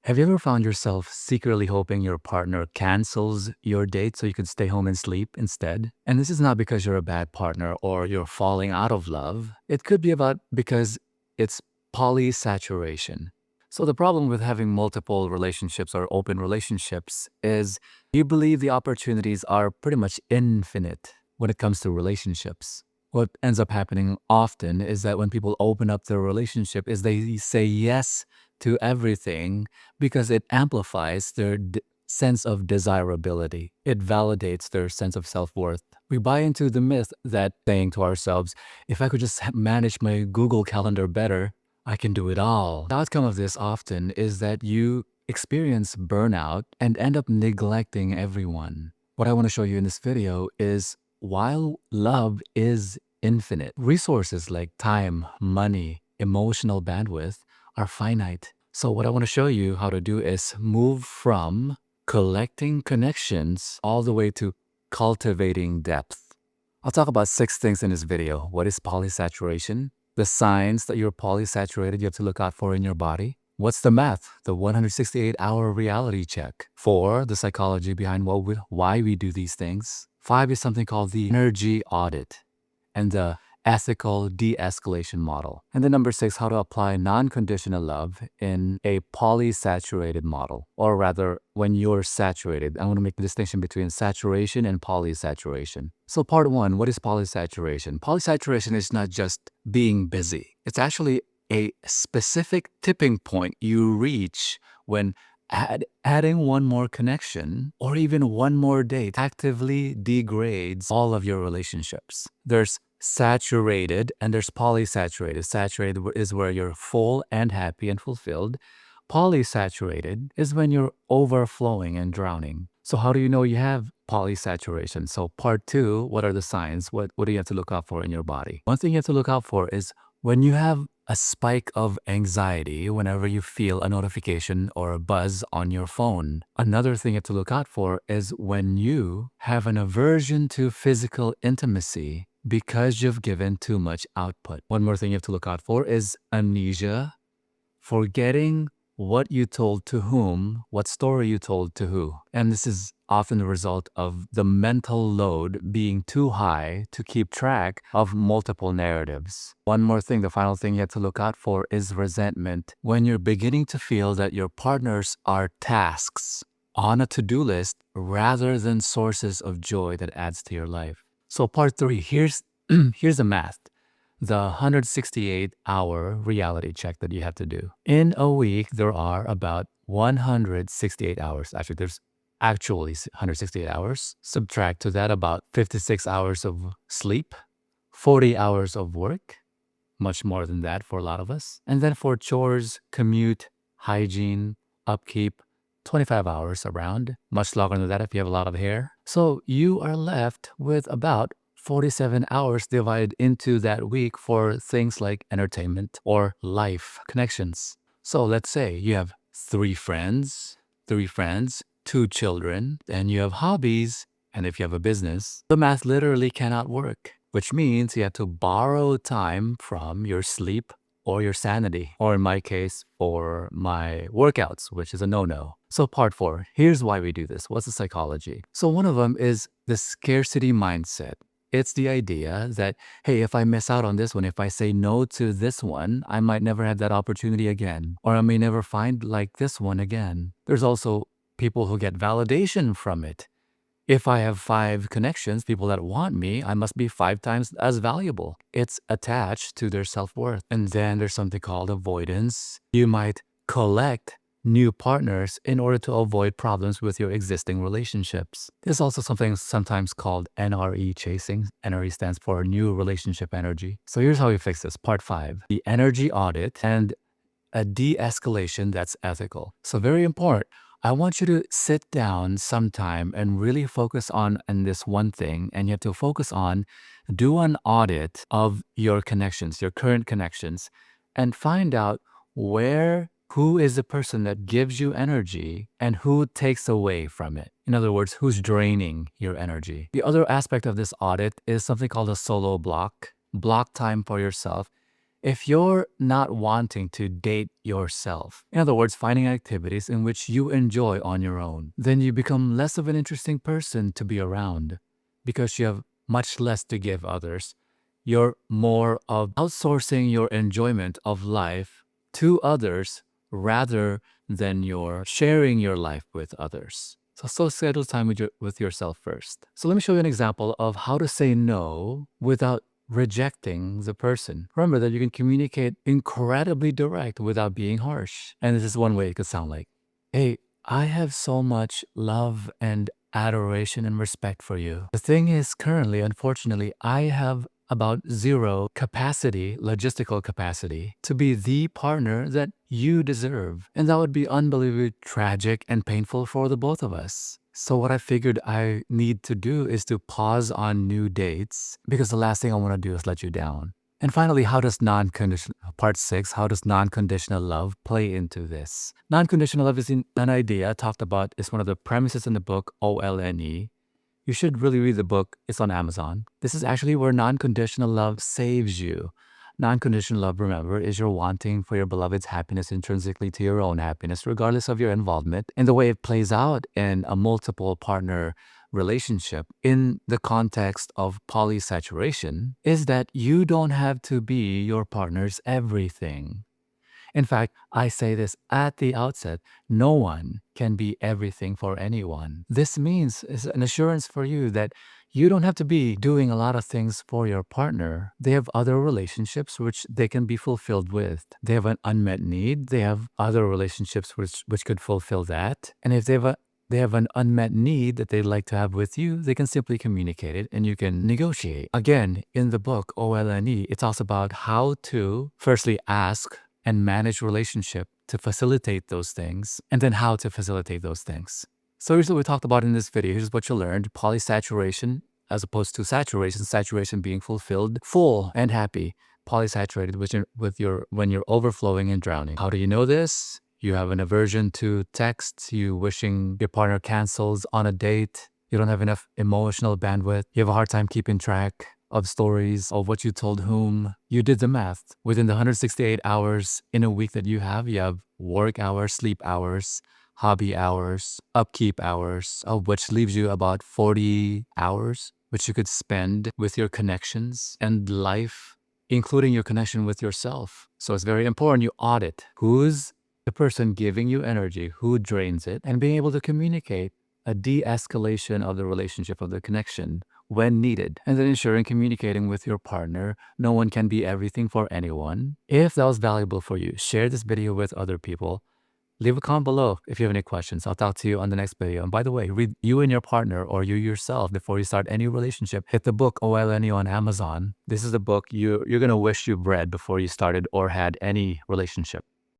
Have you ever found yourself secretly hoping your partner cancels your date so you could stay home and sleep instead? And this is not because you're a bad partner or you're falling out of love. It could be about because it's polysaturation. So the problem with having multiple relationships or open relationships is you believe the opportunities are pretty much infinite when it comes to relationships. What ends up happening often is that when people open up their relationship is they say yes to everything because it amplifies their sense of desirability. It validates their sense of self-worth. We buy into the myth that saying to ourselves, if I could just manage my Google Calendar better, I can do it all. The outcome of this often is that you experience burnout and end up neglecting everyone. What I want to show you in this video is while love is infinite, resources like time, money, emotional bandwidth are finite. So what I want to show you how to do is move from collecting connections all the way to cultivating depth. I'll talk about 6 things in this video. What is polysaturation? The signs that you're polysaturated you have to look out for in your body. What's the math? The 168-hour reality check. 4, the psychology behind why we do these things. 5 is something called the energy audit and the ethical de-escalation model. And then number 6, how to apply non-conditional love in a polysaturated model, or rather when you're saturated. I want to make the distinction between saturation and polysaturation. So part 1, what is polysaturation? Polysaturation is not just being busy. It's actually a specific tipping point you reach when adding one more connection or even one more date actively degrades all of your relationships. There's saturated and there's polysaturated. Saturated is where you're full and happy and fulfilled. Polysaturated is when you're overflowing and drowning. So how do you know you have polysaturation? So part 2, what are the signs? What do you have to look out for in your body? One thing you have to look out for is when you have a spike of anxiety whenever you feel a notification or a buzz on your phone. Another thing you have to look out for is when you have an aversion to physical intimacy because you've given too much output. One more thing you have to look out for is amnesia, forgetting what you told to whom, what story you told to who. And this is often the result of the mental load being too high to keep track of multiple narratives. One more thing, the final thing you have to look out for is resentment. When you're beginning to feel that your partners are tasks on a to-do list rather than sources of joy that adds to your life. So part 3, here's the math. The 168-hour reality check that you have to do. In a week, there are about 168 hours. Actually, there's actually 168 hours. Subtract to that about 56 hours of sleep, 40 hours of work, much more than that for a lot of us. And then for chores, commute, hygiene, upkeep, 25 hours around, much longer than that if you have a lot of hair. So you are left with about 47 hours divided into that week for things like entertainment or life connections. So let's say you have 3 friends, 2 children, and you have hobbies, and if you have a business, the math literally cannot work, which means you have to borrow time from your sleep or your sanity, or in my case, for my workouts, which is a no-no. So part 4, here's why we do this. What's the psychology? So one of them is the scarcity mindset. It's the idea that, hey, if I miss out on this one, if I say no to this one, I might never have that opportunity again, or I may never find like this one again. There's also people who get validation from it. If I have 5 connections, people that want me, I must be 5 times as valuable. It's attached to their self-worth. And then there's something called avoidance. You might collect new partners in order to avoid problems with your existing relationships. There's also something sometimes called NRE chasing. NRE stands for new relationship energy. So here's how we fix this. Part 5, the energy audit and a de-escalation that's ethical. So very important. I want you to sit down sometime and really focus on this one thing, and you have to focus on, do an audit of your connections, your current connections, and find out who is the person that gives you energy and who takes away from it. In other words, who's draining your energy. The other aspect of this audit is something called a solo block time for yourself. If you're not wanting to date yourself, in other words, finding activities in which you enjoy on your own, then you become less of an interesting person to be around because you have much less to give others. You're more of outsourcing your enjoyment of life to others rather than you're sharing your life with others. So schedule time with yourself first. So let me show you an example of how to say no without rejecting the person. Remember that you can communicate incredibly direct without being harsh. And this is one way it could sound like, hey, I have so much love and adoration and respect for you. The thing is, currently, unfortunately, I have about zero capacity, logistical capacity, to be the partner that you deserve. And that would be unbelievably tragic and painful for the both of us. So what I figured I need to do is to pause on new dates because the last thing I want to do is let you down. And finally, part 6, how does non-conditional love play into this? Non-conditional love is an idea talked about, is one of the premises in the book OLNE. You should really read the book. It's on Amazon. This is actually where non-conditional love saves you. Non-conditional love, remember, is your wanting for your beloved's happiness intrinsically to your own happiness, regardless of your involvement. And the way it plays out in a multiple partner relationship in the context of polysaturation is that you don't have to be your partner's everything. In fact, I say this at the outset, no one can be everything for anyone. This means is an assurance for you that you don't have to be doing a lot of things for your partner. They have other relationships which they can be fulfilled with. They have an unmet need. They have other relationships which could fulfill that. And if they have an unmet need that they'd like to have with you, they can simply communicate it and you can negotiate. Again, in the book OLNE, it talks about how to firstly ask and manage relationship to facilitate those things, and then how to facilitate those things. So here's what we talked about in this video. Here's what you learned. Polysaturation as opposed to saturation. Saturation being fulfilled, full and happy. Polysaturated when you're overflowing and drowning. How do you know this? You have an aversion to texts, you wishing your partner cancels on a date, you don't have enough emotional bandwidth, you have a hard time keeping track of stories of what you told whom. You did the math. Within the 168 hours in a week that you have work hours, sleep hours, hobby hours, upkeep hours, of which leaves you about 40 hours, which you could spend with your connections and life, including your connection with yourself. So it's very important you audit who's the person giving you energy, who drains it, and being able to communicate a de-escalation of the relationship, of the connection when needed, and then ensuring communicating with your partner. No one can be everything for anyone. If that was valuable for you, share this video with other people. Leave a comment below if you have any questions. I'll talk to you on the next video. And by the way, read you and your partner or you yourself before you start any relationship. Hit the book OLNE on Amazon. This is a book you're going to wish you read before you started or had any relationship.